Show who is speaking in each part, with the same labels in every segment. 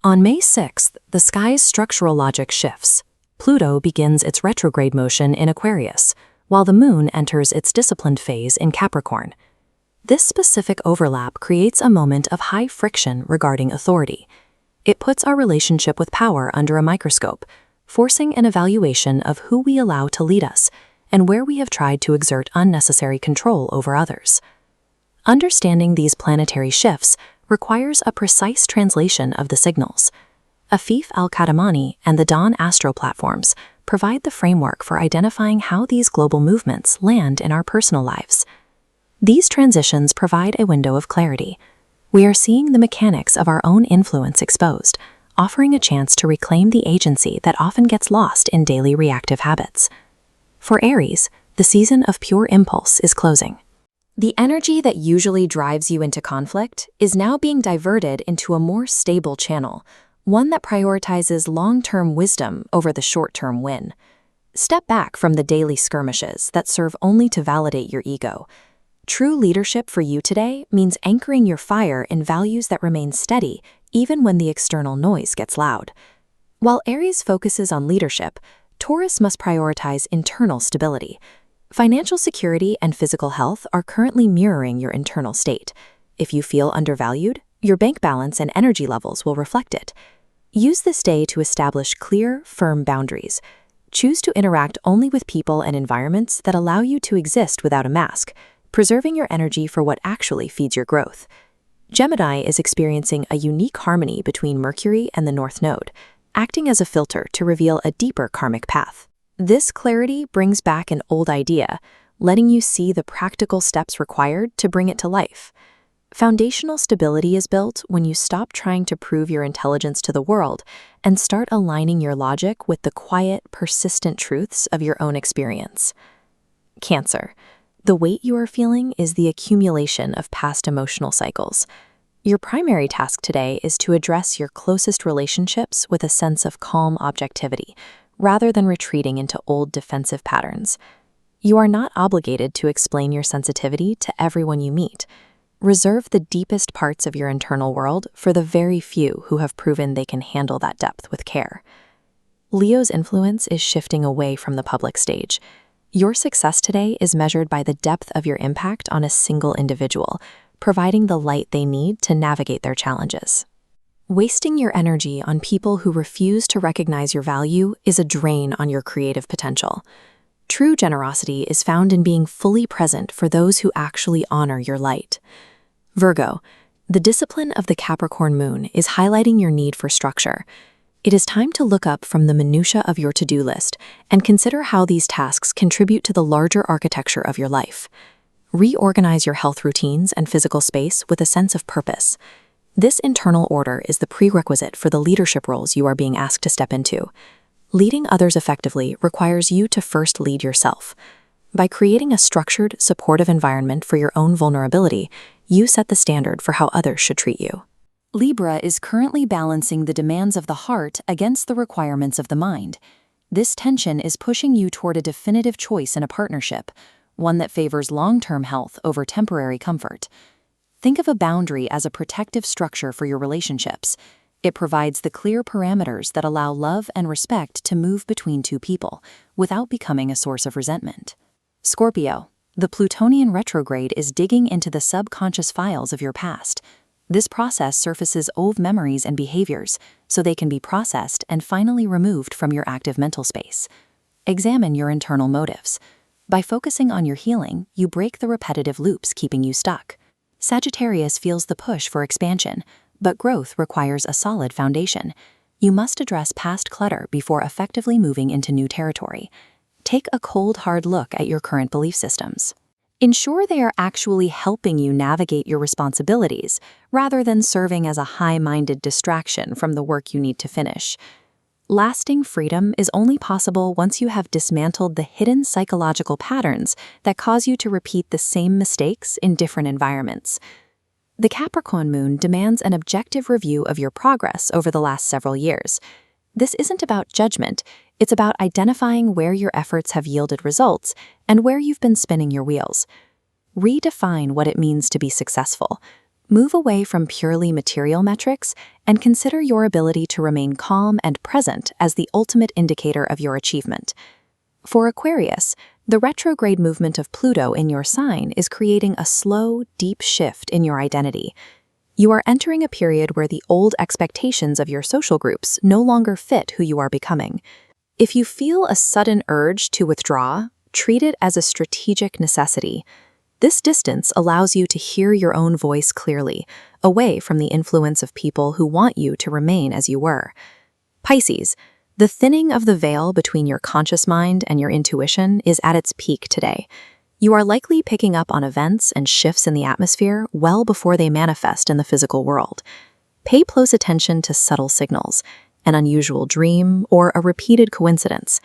Speaker 1: On May 6th, the sky's structural logic shifts. Pluto begins its retrograde motion in Aquarius, while the moon enters its disciplined phase in Capricorn. This specific overlap creates a moment of high friction regarding authority. It puts our relationship with power under a microscope, forcing an evaluation of who we allow to lead us and where we have tried to exert unnecessary control over others. Understanding these planetary shifts requires a precise translation of the signals. Afif Al-Kadamani and the Dawn Astro platforms provide the framework for identifying how these global movements land in our personal lives. These transitions provide a window of clarity. We are seeing the mechanics of our own influence exposed, offering a chance to reclaim the agency that often gets lost in daily reactive habits. For Aries, the season of pure impulse is closing. The energy that usually drives you into conflict is now being diverted into a more stable channel, one that prioritizes long-term wisdom over the short-term win. Step back from the daily skirmishes that serve only to validate your ego. True leadership for you today means anchoring your fire in values that remain steady even when the external noise gets loud. While Aries focuses on leadership, Taurus must prioritize internal stability. Financial security and physical health are currently mirroring your internal state. If you feel undervalued, your bank balance and energy levels will reflect it. Use this day to establish clear, firm boundaries. Choose to interact only with people and environments that allow you to exist without a mask, preserving your energy for what actually feeds your growth. Gemini is experiencing a unique harmony between Mercury and the North Node, acting as a filter to reveal a deeper karmic path. This clarity brings back an old idea, letting you see the practical steps required to bring it to life. Foundational stability is built when you stop trying to prove your intelligence to the world and start aligning your logic with the quiet, persistent truths of your own experience. Cancer. The weight you are feeling is the accumulation of past emotional cycles. Your primary task today is to address your closest relationships with a sense of calm objectivity, rather than retreating into old defensive patterns. You are not obligated to explain your sensitivity to everyone you meet. Reserve the deepest parts of your internal world for the very few who have proven they can handle that depth with care. Leo's influence is shifting away from the public stage. Your success today is measured by the depth of your impact on a single individual, providing the light they need to navigate their challenges. Wasting your energy on people who refuse to recognize your value is a drain on your creative potential. True generosity is found in being fully present for those who actually honor your light. Virgo, the discipline of the Capricorn moon is highlighting your need for structure. It is time to look up from the minutiae of your to-do list and consider how these tasks contribute to the larger architecture of your life. Reorganize your health routines and physical space with a sense of purpose. This internal order is the prerequisite for the leadership roles you are being asked to step into. Leading others effectively requires you to first lead yourself. By creating a structured, supportive environment for your own vulnerability, you set the standard for how others should treat you. Libra is currently balancing the demands of the heart against the requirements of the mind. This tension is pushing you toward a definitive choice in a partnership, one that favors long-term health over temporary comfort. Think of a boundary as a protective structure for your relationships. It provides the clear parameters that allow love and respect to move between two people without becoming a source of resentment. Scorpio, the Plutonian retrograde is digging into the subconscious files of your past. This process surfaces old memories and behaviors so they can be processed and finally removed from your active mental space. Examine your internal motives. By focusing on your healing, you break the repetitive loops keeping you stuck. Sagittarius feels the push for expansion, but growth requires a solid foundation. You must address past clutter before effectively moving into new territory. Take a cold, hard look at your current belief systems. Ensure they are actually helping you navigate your responsibilities, rather than serving as a high-minded distraction from the work you need to finish. Lasting freedom is only possible once you have dismantled the hidden psychological patterns that cause you to repeat the same mistakes in different environments. The Capricorn moon demands an objective review of your progress over the last several years. This isn't about judgment, it's about identifying where your efforts have yielded results and where you've been spinning your wheels. Redefine what it means to be successful. Move away from purely material metrics and consider your ability to remain calm and present as the ultimate indicator of your achievement. For Aquarius, the retrograde movement of Pluto in your sign is creating a slow, deep shift in your identity. You are entering a period where the old expectations of your social groups no longer fit who you are becoming. If you feel a sudden urge to withdraw, treat it as a strategic necessity. This distance allows you to hear your own voice clearly, away from the influence of people who want you to remain as you were. Pisces, the thinning of the veil between your conscious mind and your intuition is at its peak today. You are likely picking up on events and shifts in the atmosphere well before they manifest in the physical world. Pay close attention to subtle signals, an unusual dream, or a repeated coincidence.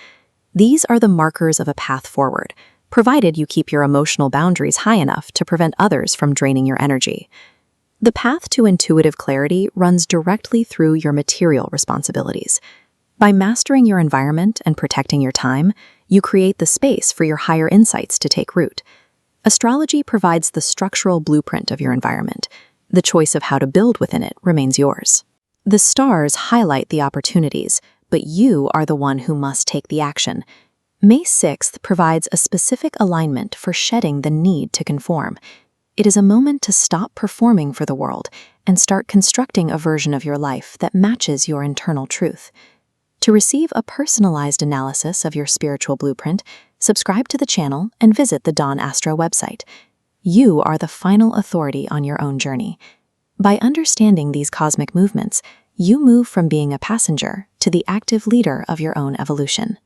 Speaker 1: These are the markers of a path forward, provided you keep your emotional boundaries high enough to prevent others from draining your energy. The path to intuitive clarity runs directly through your material responsibilities. By mastering your environment and protecting your time, you create the space for your higher insights to take root. Astrology provides the structural blueprint of your environment. The choice of how to build within it remains yours. The stars highlight the opportunities, but you are the one who must take the action. May 6th provides a specific alignment for shedding the need to conform. It is a moment to stop performing for the world and start constructing a version of your life that matches your internal truth. To receive a personalized analysis of your spiritual blueprint, subscribe to the channel and visit the Dawn Astro website. You are the final authority on your own journey. By understanding these cosmic movements, you move from being a passenger to the active leader of your own evolution.